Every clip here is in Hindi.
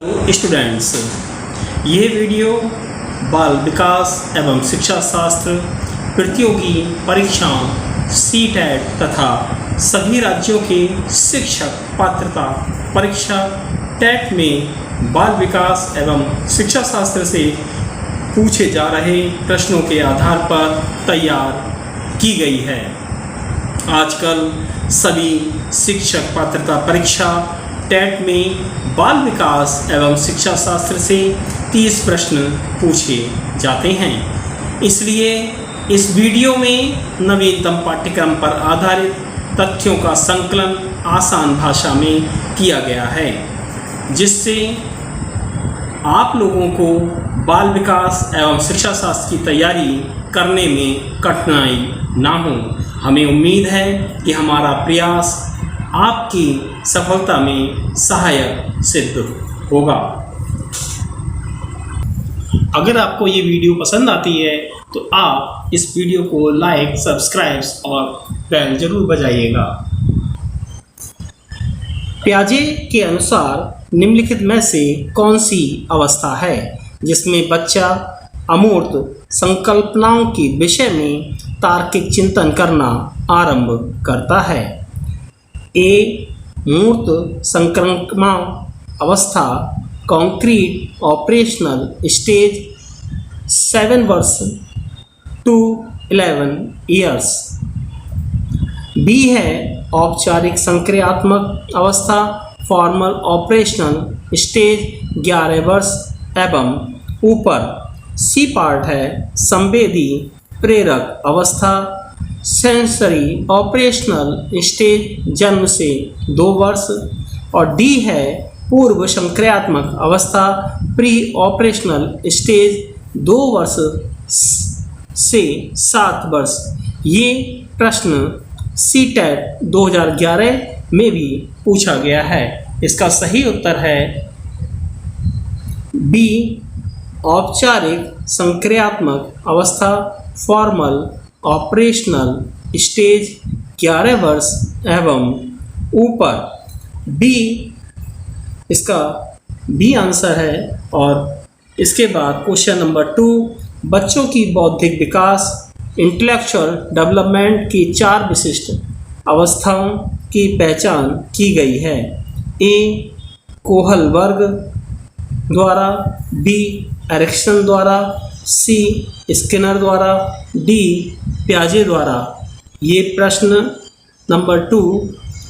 स्टूडेंट्स, ये वीडियो बाल विकास एवं शिक्षा शास्त्र प्रतियोगी परीक्षाओं सीटेट तथा सभी राज्यों के शिक्षक पात्रता परीक्षा टेट में बाल विकास एवं शिक्षा शास्त्र से पूछे जा रहे प्रश्नों के आधार पर तैयार की गई है। आजकल सभी शिक्षक पात्रता परीक्षा टेट में बाल विकास एवं शिक्षा शास्त्र से 30 प्रश्न पूछे जाते हैं। इसलिए इस वीडियो में नवीनतम पाठ्यक्रम पर आधारित तथ्यों का संकलन आसान भाषा में किया गया है, जिससे आप लोगों को बाल विकास एवं शिक्षा शास्त्र की तैयारी करने में कठिनाई ना हो। हमें उम्मीद है कि हमारा प्रयास आपकी सफलता में सहायक सिद्ध होगा। अगर आपको ये वीडियो पसंद आती है तो आप इस वीडियो को लाइक, सब्सक्राइब और बेल जरूर बजाइएगा। पियाजे के अनुसार निम्नलिखित में से कौन सी अवस्था है जिसमें बच्चा अमूर्त संकल्पनाओं के विषय में तार्किक चिंतन करना आरंभ करता है? ए. मूर्त संक्रमण अवस्था कॉन्क्रीट ऑपरेशनल स्टेज 7 वर्ष टू 11 ईयर्स। बी है औपचारिक संक्रियात्मक अवस्था फॉर्मल ऑपरेशनल स्टेज 11 वर्ष एवं ऊपर। सी पार्ट है संवेदी प्रेरक अवस्था सेंसरी ऑपरेशनल स्टेज जन्म से 2 वर्ष। और डी है पूर्व संक्रियात्मक अवस्था प्री ऑपरेशनल स्टेज 2 वर्ष से 7 वर्ष। ये प्रश्न सीटेट 2011 में भी पूछा गया है। इसका सही उत्तर है बी. औपचारिक संक्रियात्मक अवस्था फॉर्मल ऑपरेशनल स्टेज 11 वर्ष एवं ऊपर। बी इसका बी आंसर है। और इसके बाद क्वेश्चन नंबर 2, बच्चों की बौद्धिक विकास इंटेलेक्चुअल डेवलपमेंट की 4 विशिष्ट अवस्थाओं की पहचान की गई है। ए. कोहल वर्ग द्वारा, बी. एरिक्सन द्वारा, सी. स्किनर द्वारा, डी. पियाजे द्वारा। ये प्रश्न नंबर 2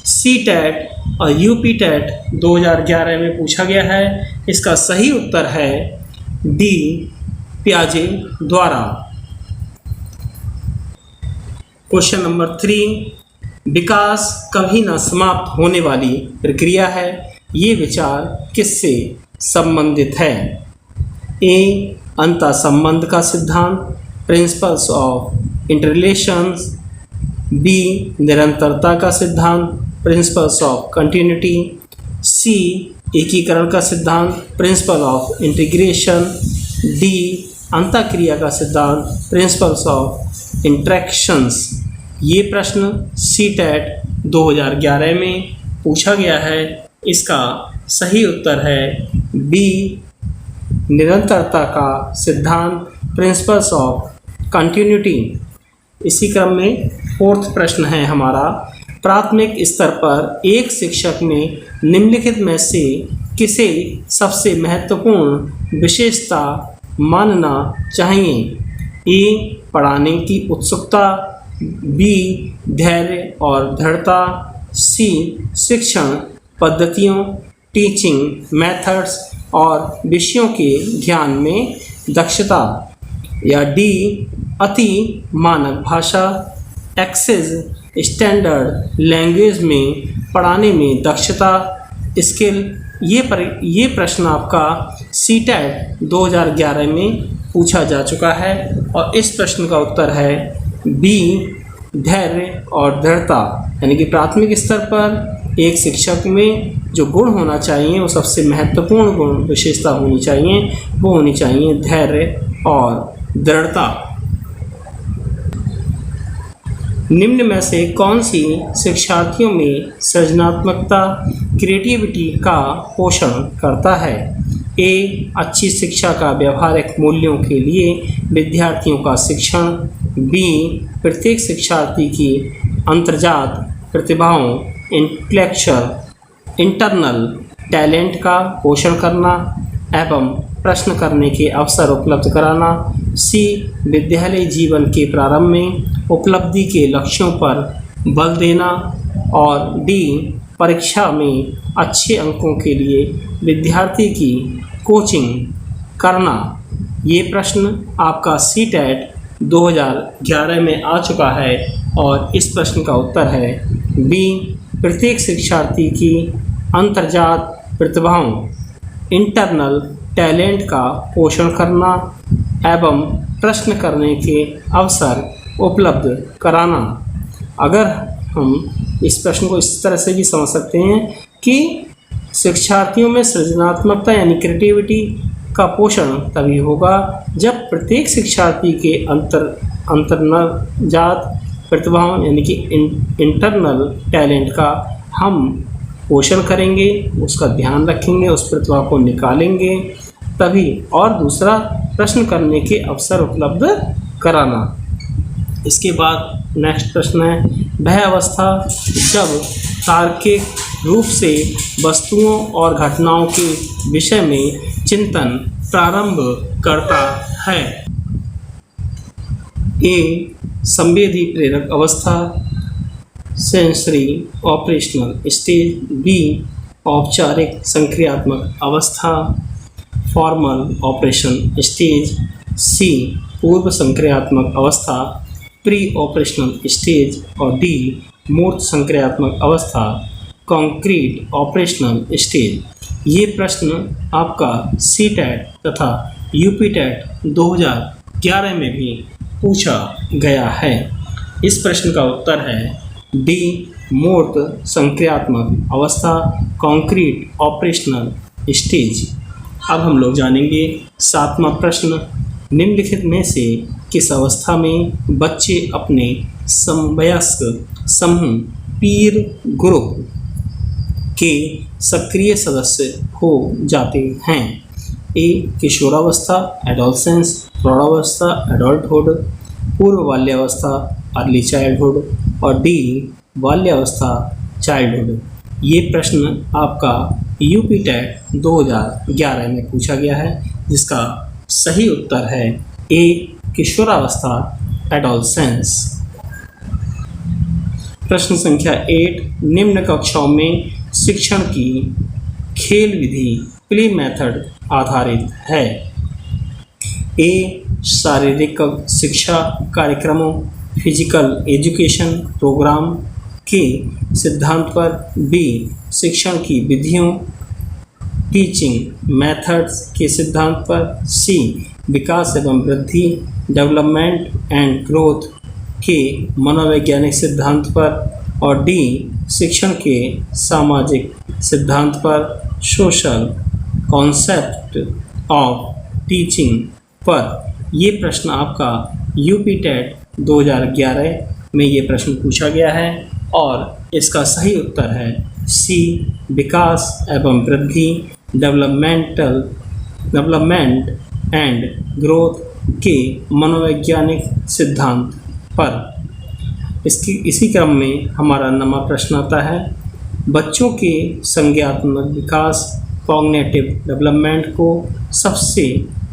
सीटेट और यूपी टेट 2011 में पूछा गया है। इसका सही उत्तर है डी. पियाजे द्वारा। क्वेश्चन नंबर 3, विकास कभी न समाप्त होने वाली प्रक्रिया है। ये विचार किससे संबंधित है? ए. अंतः संबंध का सिद्धांत प्रिंसिपल्स ऑफ इंटररिलेशंस। बी. निरंतरता का सिद्धांत प्रिंसिपल्स ऑफ कंटिन्यूटी। सी. एकीकरण का सिद्धांत प्रिंसिपल ऑफ इंटीग्रेशन। डी. अंतःक्रिया का सिद्धांत प्रिंसिपल्स ऑफ इंटरेक्शंस। ये प्रश्न सीटेट 2011 में पूछा गया है। इसका सही उत्तर है बी. निरंतरता का सिद्धांत प्रिंसिपल्स ऑफ कंटिन्यूटी। इसी क्रम में 4th प्रश्न है हमारा, प्राथमिक स्तर पर एक शिक्षक ने निम्नलिखित में से किसे सबसे महत्वपूर्ण विशेषता मानना चाहिए? ए. पढ़ाने की उत्सुकता, बी. धैर्य और दृढ़ता, सी. शिक्षण पद्धतियों टीचिंग मेथड्स और विषयों के ज्ञान में दक्षता, या डी. अति मानक भाषा एक्सेस स्टैंडर्ड लैंग्वेज में पढ़ाने में दक्षता स्किल। ये प्रश्न आपका सीटेट 2011 में पूछा जा चुका है और इस प्रश्न का उत्तर है बी. धैर्य और दृढ़ता। यानी कि प्राथमिक स्तर पर एक शिक्षक में जो गुण होना चाहिए, वो सबसे महत्वपूर्ण गुण विशेषता होनी चाहिए, वो होनी चाहिए धैर्य और दृढ़ता। निम्न में से कौन सी शिक्षार्थियों में सृजनात्मकता क्रिएटिविटी का पोषण करता है। ए अच्छी शिक्षा का व्यवहारिक मूल्यों के लिए विद्यार्थियों का शिक्षण। बी प्रत्येक शिक्षार्थी की अंतर्जात प्रतिभाओं इंटरनल टैलेंट का पोषण करना एवं प्रश्न करने के अवसर उपलब्ध कराना। सी विद्यालय जीवन के प्रारंभ में उपलब्धि के लक्ष्यों पर बल देना। और डी परीक्षा में अच्छे अंकों के लिए विद्यार्थी की कोचिंग करना। ये प्रश्न आपका सीटेट 2011 में आ चुका है और इस प्रश्न का उत्तर है बी प्रत्येक शिक्षार्थी की अंतर्जात प्रतिभाओं इंटरनल टैलेंट का पोषण करना एवं प्रश्न करने के अवसर उपलब्ध कराना। अगर हम इस प्रश्न को इस तरह से भी समझ सकते हैं कि शिक्षार्थियों में सृजनात्मकता यानी क्रिएटिविटी का पोषण तभी होगा जब प्रत्येक शिक्षार्थी के अंतर्जात प्रतिभाओं यानी कि इंटरनल टैलेंट का हम पोषण करेंगे, उसका ध्यान रखेंगे, उस प्रतिभा को निकालेंगे तभी। और दूसरा प्रश्न करने के अवसर उपलब्ध कराना। इसके बाद नेक्स्ट प्रश्न है वह अवस्था जब तार्किक रूप से वस्तुओं और घटनाओं के विषय में चिंतन प्रारंभ करता है। ए संवेदी प्रेरक अवस्था सेंसरी ऑपरेशनल स्टेज। बी औपचारिक संक्रियात्मक अवस्था फॉर्मल ऑपरेशन स्टेज। सी पूर्व संक्रियात्मक अवस्था प्री ऑपरेशनल स्टेज। और डी मूर्त संक्रियात्मक अवस्था कॉन्क्रीट ऑपरेशनल स्टेज। ये प्रश्न आपका सीटेट तथा यूपीटेट 2011 में भी पूछा गया है। इस प्रश्न का उत्तर है डी मूर्त संक्रियात्मक अवस्था कॉन्क्रीट ऑपरेशनल स्टेज। अब हम लोग जानेंगे 7वां प्रश्न निम्नलिखित में से किस अवस्था में बच्चे अपने समवयस्क समूह पीर ग्रुप के सक्रिय सदस्य हो जाते हैं। ए किशोरावस्था एडोलसेंस, प्रौढ़ावस्था एडल्टहुड, पूर्व बाल्यावस्था अर्ली चाइल्डहुड और डी बाल्यावस्था चाइल्डहुड। ये प्रश्न आपका यूपीटेट 2011 में पूछा गया है जिसका सही उत्तर है ए किशोरावस्था एडोलसेंस। प्रश्न संख्या 8 निम्न कक्षाओं में शिक्षण की खेल विधि प्ले मेथड आधारित है। ए शारीरिक शिक्षा कार्यक्रमों फिजिकल एजुकेशन प्रोग्राम के सिद्धांत पर। बी शिक्षण की विधियों टीचिंग मेथड्स के सिद्धांत पर। सी विकास एवं वृद्धि डेवलपमेंट एंड ग्रोथ के मनोवैज्ञानिक सिद्धांत पर। और डी शिक्षण के सामाजिक सिद्धांत पर सोशल कॉन्सेप्ट ऑफ टीचिंग पर। ये प्रश्न आपका यूपीटेट 2011 में ये प्रश्न पूछा गया है और इसका सही उत्तर है सी विकास एवं वृद्धि डेवलपमेंट एंड ग्रोथ के मनोवैज्ञानिक सिद्धांत पर। इसी क्रम में हमारा नवा प्रश्न आता है बच्चों के संज्ञात्मक विकास कॉग्निटिव डेवलपमेंट को सबसे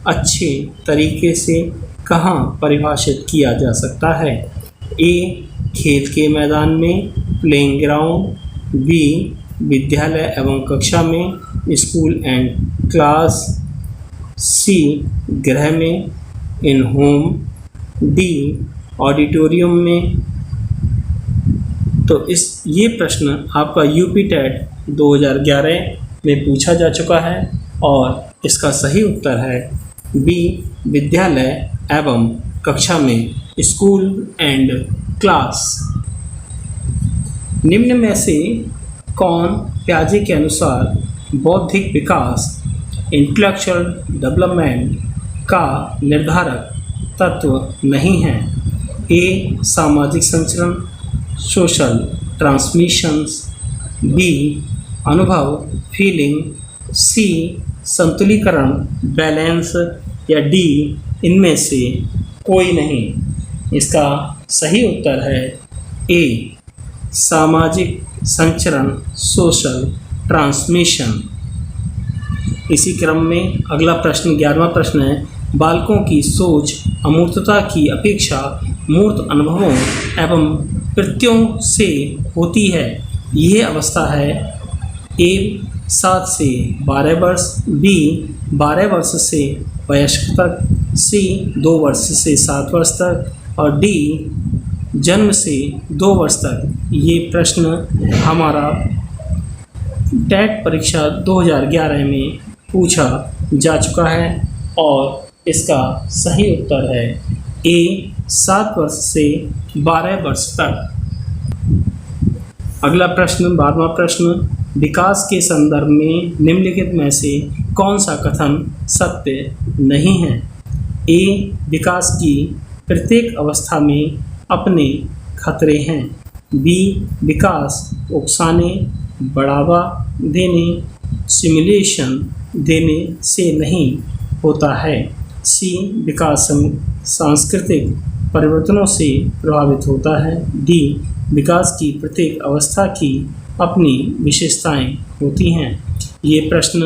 अच्छे तरीके से कहाँ परिभाषित किया जा सकता है। ए खेल के मैदान में प्लेइंग ग्राउंड। बी विद्यालय एवं कक्षा में स्कूल एंड क्लास। सी गृह में इन होम। डी ऑडिटोरियम में। तो ये प्रश्न आपका यूपीटेट 2011 में पूछा जा चुका है और इसका सही उत्तर है बी विद्यालय एवं कक्षा में स्कूल एंड क्लास। निम्न में से कौन पियाजे के अनुसार बौद्धिक विकास इंटेलेक्चुअल डेवलपमेंट का निर्धारक तत्व नहीं है। ए सामाजिक संचरण सोशल ट्रांसमिशंस। बी अनुभव, फीलिंग, सी संतुलीकरण, बैलेंस, या डी इनमें से कोई नहीं। इसका सही उत्तर है ए सामाजिक संचरण, सोशल ट्रांसमिशन। इसी क्रम में अगला प्रश्न 11वां प्रश्न है, बालकों की सोच अमूर्तता की अपेक्षा मूर्त अनुभवों एवं कृत्यों से होती है। यह अवस्था है ए 7 से 12 वर्ष, बी 12 वर्ष से वयस्क तक, सी 2 वर्ष से 7 वर्ष तक और डी जन्म से 2 वर्ष तक। ये प्रश्न हमारा टेट परीक्षा 2011 में पूछा जा चुका है और इसका सही उत्तर है ए 7 वर्ष से 12 वर्ष तक। अगला प्रश्न 12वां प्रश्न, विकास के संदर्भ में निम्नलिखित में से कौन सा कथन सत्य नहीं है। ए विकास की प्रत्येक अवस्था में अपने खतरे हैं, बी विकास उकसाने, बढ़ावा देने, सिमुलेशन देने से नहीं होता है, सी विकास सांस्कृतिक परिवर्तनों से प्रभावित होता है, डी विकास की प्रत्येक अवस्था की अपनी विशेषताएं होती हैं। ये प्रश्न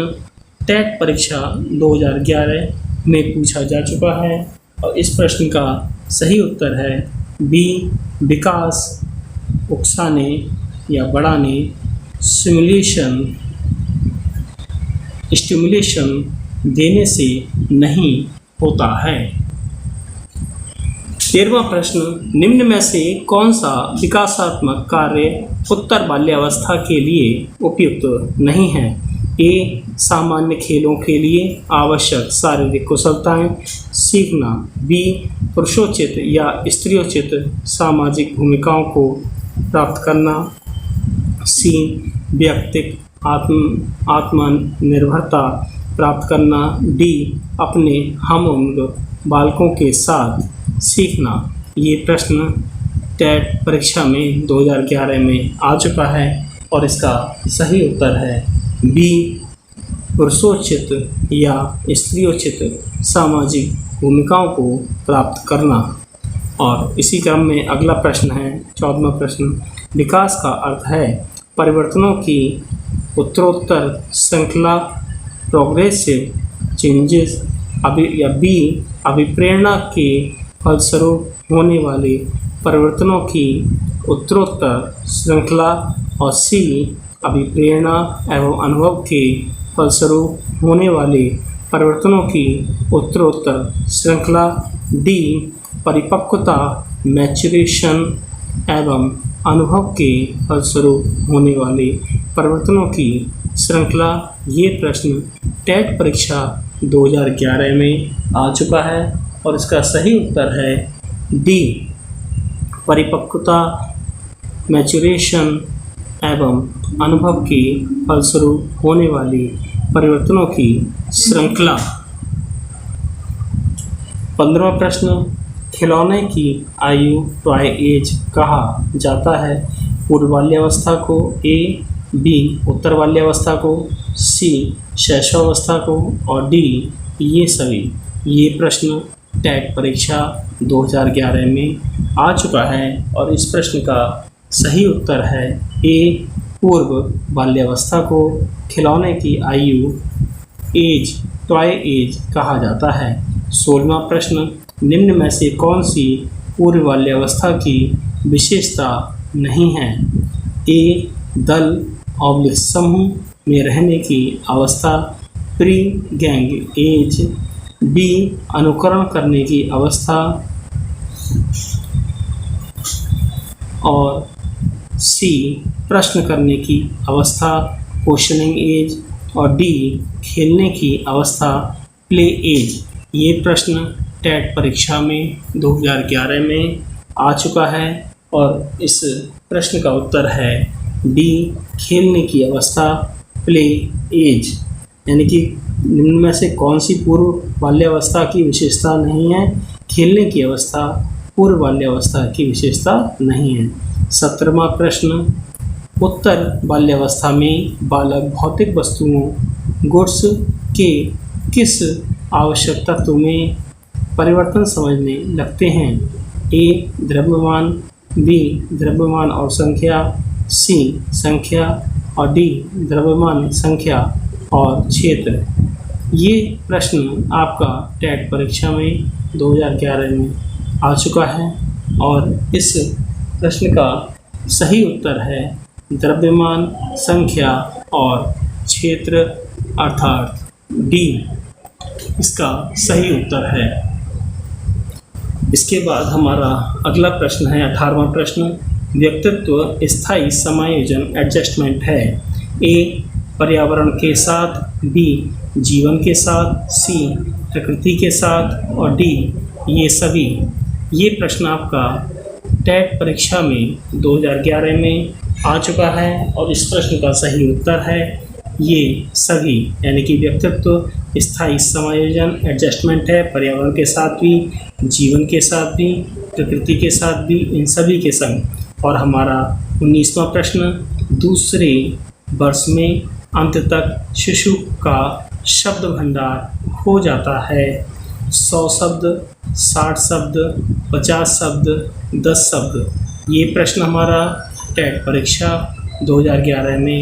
टेट परीक्षा 2011 में पूछा जा चुका है और इस प्रश्न का सही उत्तर है बी विकास उकसाने या बढ़ाने, स्टिमुलेशन देने से नहीं होता है। 13वां प्रश्न, निम्न में से कौन सा विकासात्मक कार्य उत्तर बाल्यावस्था के लिए उपयुक्त नहीं है। ए सामान्य खेलों के लिए आवश्यक शारीरिक कुशलताएं सीखना, बी पुरुषोचित या स्त्रियोचित सामाजिक भूमिकाओं को प्राप्त करना, सी व्यक्तिक आत्मनिर्भरता प्राप्त करना, डी अपने हम उम्र बालकों के साथ सीखना। ये प्रश्न टेट परीक्षा में 2011 में आ चुका है और इसका सही उत्तर है बी पुरुषोचित या स्त्रियोचित सामाजिक भूमिकाओं को प्राप्त करना। और इसी क्रम में अगला प्रश्न है 14वां प्रश्न, विकास का अर्थ है परिवर्तनों की उत्तरोत्तर श्रृंखला, प्रोग्रेसिव चेंजेस, या बी अभिप्रेरणा के फलस्वरूप होने वाले परिवर्तनों की उत्तरोत्तर श्रृंखला और सी अभिप्रेरणा एवं अनुभव के फलस्वरूप होने वाले परिवर्तनों की उत्तरोत्तर श्रृंखला, डी परिपक्वता मैच्योरेशन एवं अनुभव के फलस्वरूप होने वाले परिवर्तनों की श्रृंखला। ये प्रश्न टेट परीक्षा 2011 में आ चुका है और इसका सही उत्तर है डी परिपक्वता मैच्योरेशन एवं अनुभव के फलस्वरूप होने वाली परिवर्तनों की श्रृंखला। 15वां प्रश्न, खिलौने की आयु टॉय एज कहा जाता है। पूर्व बाल्यावस्था को, ए बी उत्तर बाल्यावस्था को, सी शैशवावस्था को और डी ये सभी। ये प्रश्न टेट परीक्षा 2011 में आ चुका है और इस प्रश्न का सही उत्तर है ए पूर्व बाल्यावस्था को खिलौने की आयु एज टॉय एज कहा जाता है। 16वां प्रश्न, निम्न में से कौन सी पूर्व बाल्यावस्था की विशेषता नहीं है। ए दल समूह में रहने की अवस्था, प्री गैंग एज, बी अनुकरण करने की अवस्था और सी प्रश्न करने की अवस्था, क्वेश्चनिंग एज और डी खेलने की अवस्था, प्ले एज। ये प्रश्न टेट परीक्षा में 2011 में आ चुका है और इस प्रश्न का उत्तर है डी खेलने की अवस्था, प्ले एज। यानी कि निम्न में से कौन सी पूर्व बाल्यावस्था की विशेषता नहीं है। खेलने की अवस्था पूर्व बाल्यावस्था की विशेषता नहीं है। 17वां प्रश्न, उत्तर बाल्यावस्था में बालक भौतिक वस्तुओं गुड्स के किस आवश्यक तत्व में परिवर्तन समझने लगते हैं? ए द्रव्यमान, बी द्रव्यमान और संख्या, सी संख्या और डी द्रव्यमान, संख्या और क्षेत्र। ये प्रश्न आपका टेट परीक्षा में 2011 में आ चुका है और इस प्रश्न का सही उत्तर है द्रव्यमान, संख्या और क्षेत्र अर्थात डी इसका सही उत्तर है। इसके बाद हमारा अगला प्रश्न है 18वां प्रश्न। व्यक्तित्व स्थायी समायोजन एडजस्टमेंट है। ए पर्यावरण के साथ, बी जीवन के साथ, सी प्रकृति के साथ और डी ये सभी। ये प्रश्न आपका टेट परीक्षा में 2011 में आ चुका है और इस प्रश्न का सही उत्तर है ये सभी, यानी कि व्यक्तित्व स्थायी समायोजन एडजस्टमेंट है, पर्यावरण के साथ भी, जीवन के साथ भी, प्रकृति के साथ भी, इन सभी के संग। और हमारा 19वां प्रश्न। दूसरे वर्ष में अंत तक शिशु का शब्द भंडार हो जाता है। 100 शब्द, 60 शब्द, 50 शब्द, 10 शब्द। ये प्रश्न हमारा टेट परीक्षा 2011 में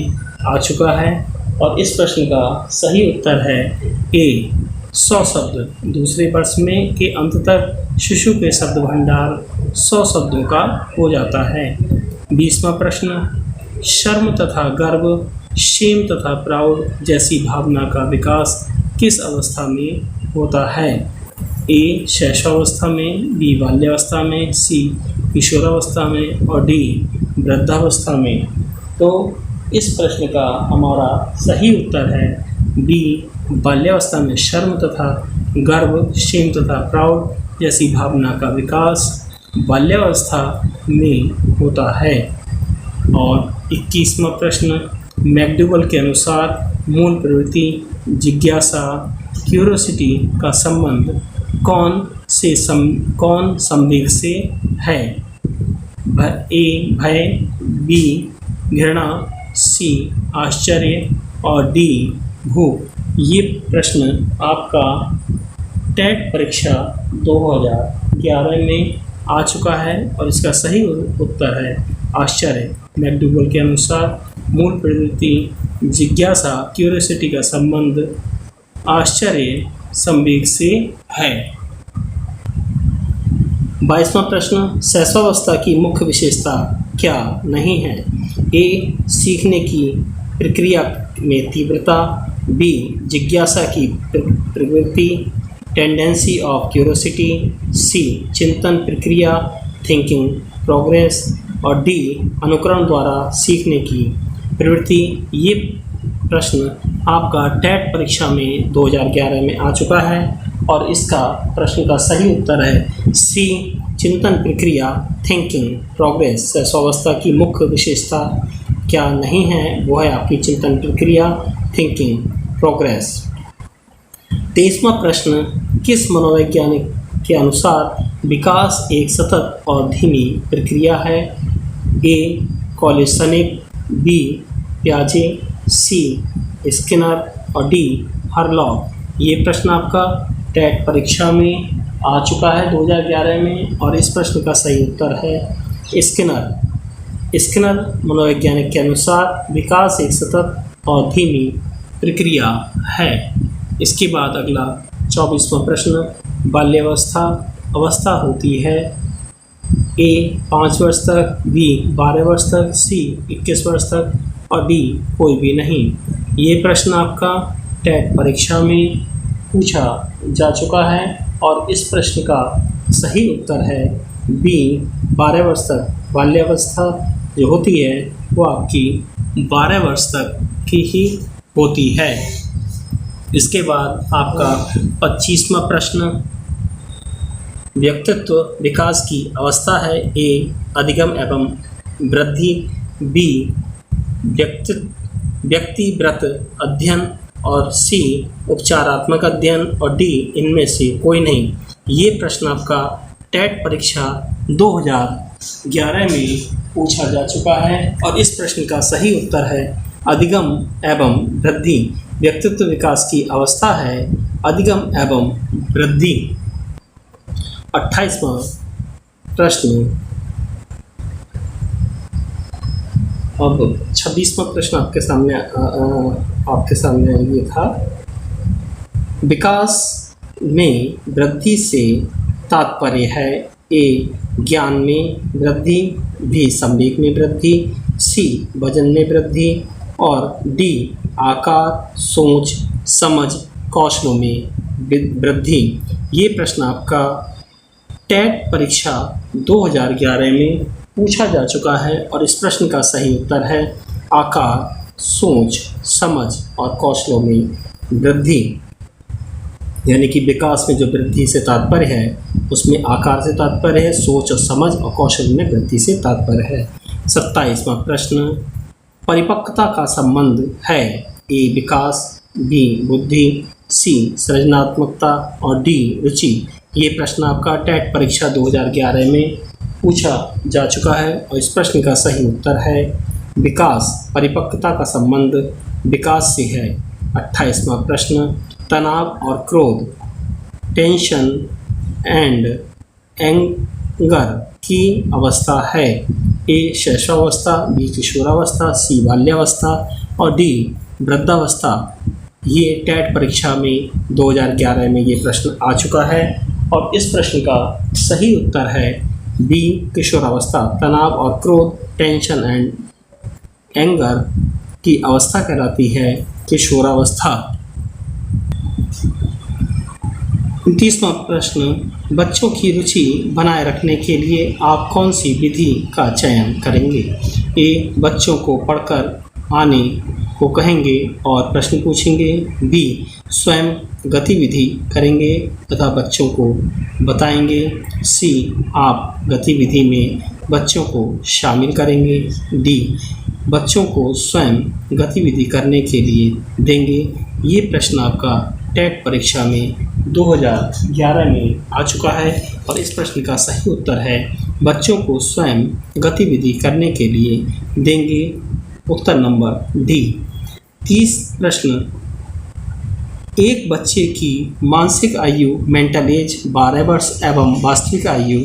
आ चुका है और इस प्रश्न का सही उत्तर है ए 100 शब्द। दूसरे वर्ष में के अंत तक शिशु के शब्द भंडार 100 शब्दों का हो जाता है। 20वां प्रश्न। शर्म तथा गर्व, शेम तथा प्राउड जैसी भावना का विकास किस अवस्था में होता है? ए शैशवावस्था में, बी बाल्यावस्था में, सी किशोरावस्था में और डी वृद्धावस्था में। तो इस प्रश्न का हमारा सही उत्तर है बी बाल्यावस्था में शर्म तथा गर्व, शेम तथा प्राउड जैसी भावना का विकास बाल्यावस्था में होता है। और 21वां प्रश्न। मैकडूगल के अनुसार मूल प्रवृत्ति जिज्ञासा, क्यूरोसिटी का संबंध कौन संवेग से है? ए भय, बी घृणा, सी आश्चर्य और डी भूख। ये प्रश्न आपका टेट परीक्षा 2011 में आ चुका है और इसका सही उत्तर है आश्चर्य। मैकडूगल के अनुसार मूल प्रवृत्ति जिज्ञासा, क्यूरियोसिटी का संबंध आश्चर्य संवेग से है। 22वां प्रश्न। शैशवावस्था की मुख्य विशेषता क्या नहीं है? ए सीखने की प्रक्रिया में तीव्रता, बी जिज्ञासा की प्रवृत्ति टेंडेंसी ऑफ क्यूरियोसिटी, सी चिंतन प्रक्रिया थिंकिंग प्रोग्रेस और डी अनुकरण द्वारा सीखने की प्रवृत्ति। ये प्रश्न आपका टेट परीक्षा में 2011 में आ चुका है और इसका प्रश्न का सही उत्तर है सी चिंतन प्रक्रिया थिंकिंग प्रोग्रेस। शैशवावस्था की मुख्य विशेषता क्या नहीं है, वो है आपकी चिंतन प्रक्रिया थिंकिंग प्रोग्रेस। 23वां प्रश्न। किस मनोवैज्ञानिक के अनुसार विकास एक सतत और धीमी प्रक्रिया है? ए कॉलेसनिक, बी प्याजे, सी स्किनर और डी हरलॉक। ये प्रश्न आपका टेट परीक्षा में आ चुका है 2011 में और इस प्रश्न का सही उत्तर है स्किनर मनोवैज्ञानिक के अनुसार विकास एक सतत और धीमी प्रक्रिया है। इसके बाद अगला 24वां प्रश्न। बाल्यावस्था अवस्था होती है ए 5 वर्ष तक, बी 12 वर्ष तक, सी 21 वर्ष तक और डी कोई भी नहीं। ये प्रश्न आपका टेट परीक्षा में पूछा जा चुका है और इस प्रश्न का सही उत्तर है बी 12 वर्ष तक। बाल्यावस्था जो होती है वो आपकी 12 वर्ष तक की ही होती है। इसके बाद आपका 25वां प्रश्न। व्यक्तित्व विकास की अवस्था है ए अधिगम एवं वृद्धि, बी व्यक्तिव्रत अध्ययन और सी उपचारात्मक अध्ययन और डी इनमें से कोई नहीं। ये प्रश्न आपका टेट परीक्षा 2011 2011 में पूछा जा चुका है और इस प्रश्न का सही उत्तर है अधिगम एवं वृद्धि। व्यक्तित्व विकास की अवस्था है अधिगम एवं वृद्धि। 28वां प्रश्न। अब 26वां प्रश्न आपके सामने ये था, विकास में वृद्धि से तात्पर्य है ए ज्ञान में वृद्धि, बी संवेग में वृद्धि, सी वजन में वृद्धि और डी आकार, सोच, समझ, कौशलों में वृद्धि। ये प्रश्न आपका टेट परीक्षा 2011 में पूछा जा चुका है और इस प्रश्न का सही उत्तर है आकार, सोच, समझ और कौशलों में वृद्धि। यानी कि विकास में जो वृद्धि से तात्पर्य है उसमें आकार से तात्पर्य है, सोच और समझ और कौशल में वृद्धि से तात्पर्य है। 27वां प्रश्न। परिपक्वता का संबंध है ए विकास, बी बुद्धि, सी सृजनात्मकता और डी रुचि। ये प्रश्न आपका टेट परीक्षा 2011 में पूछा जा चुका है और इस प्रश्न का सही उत्तर है विकास। परिपक्वता का संबंध विकास से है। 28वां प्रश्न। तनाव और क्रोध, टेंशन एंड एंगर की अवस्था है ए शैशवावस्था, बी किशोरावस्था, सी बाल्यावस्था और डी वृद्धावस्था। ये टेट परीक्षा में 2011 में ये प्रश्न आ चुका है और इस प्रश्न का सही उत्तर है बी किशोरावस्था। तनाव और क्रोध, टेंशन एंड एंगर की अवस्था कहलाती है किशोरावस्था। 29वां प्रश्न। बच्चों की रुचि बनाए रखने के लिए आप कौन सी विधि का चयन करेंगे? ए बच्चों को पढ़कर आने को कहेंगे और प्रश्न पूछेंगे, बी स्वयं गतिविधि करेंगे तथा बच्चों को बताएंगे, सी आप गतिविधि में बच्चों को शामिल करेंगे, डी बच्चों को स्वयं गतिविधि करने के लिए देंगे। ये प्रश्न आपका टेट परीक्षा में 2011 में आ चुका है और इस प्रश्न का सही उत्तर है बच्चों को स्वयं गतिविधि करने के लिए देंगे। उत्तर नंबर डी। 30 प्रश्न। एक बच्चे की मानसिक आयु मेंटल एज 12 वर्ष एवं वास्तविक आयु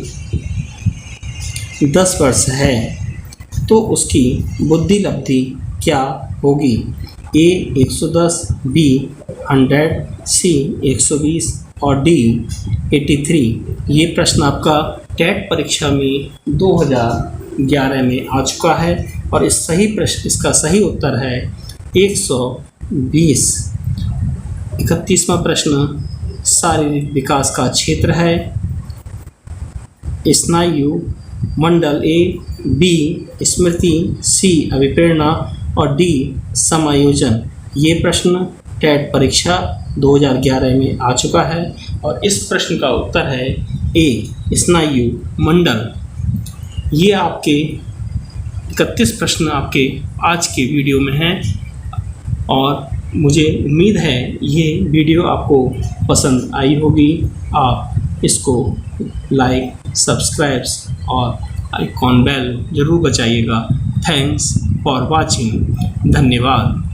10 वर्ष है तो उसकी बुद्धि लब्धि क्या होगी? ए 110, बी 100, सी 120 और डी 83। ये प्रश्न आपका टेट परीक्षा में 2011 में आ चुका है और इसका सही उत्तर है 120। 31वां प्रश्न। शारीरिक विकास का क्षेत्र है स्नायु मंडल, ए बी स्मृति, सी अभिप्रेरणा और डी समायोजन। ये प्रश्न टेट परीक्षा 2011 में आ चुका है और इस प्रश्न का उत्तर है ए स्नायु मंडल। ये आपके 31 प्रश्न आपके आज के वीडियो में हैं और मुझे उम्मीद है ये वीडियो आपको पसंद आई होगी। आप इसको लाइक, सब्सक्राइब और आइकॉन बेल ज़रूर बजाइएगा। Thanks for watching. धन्यवाद।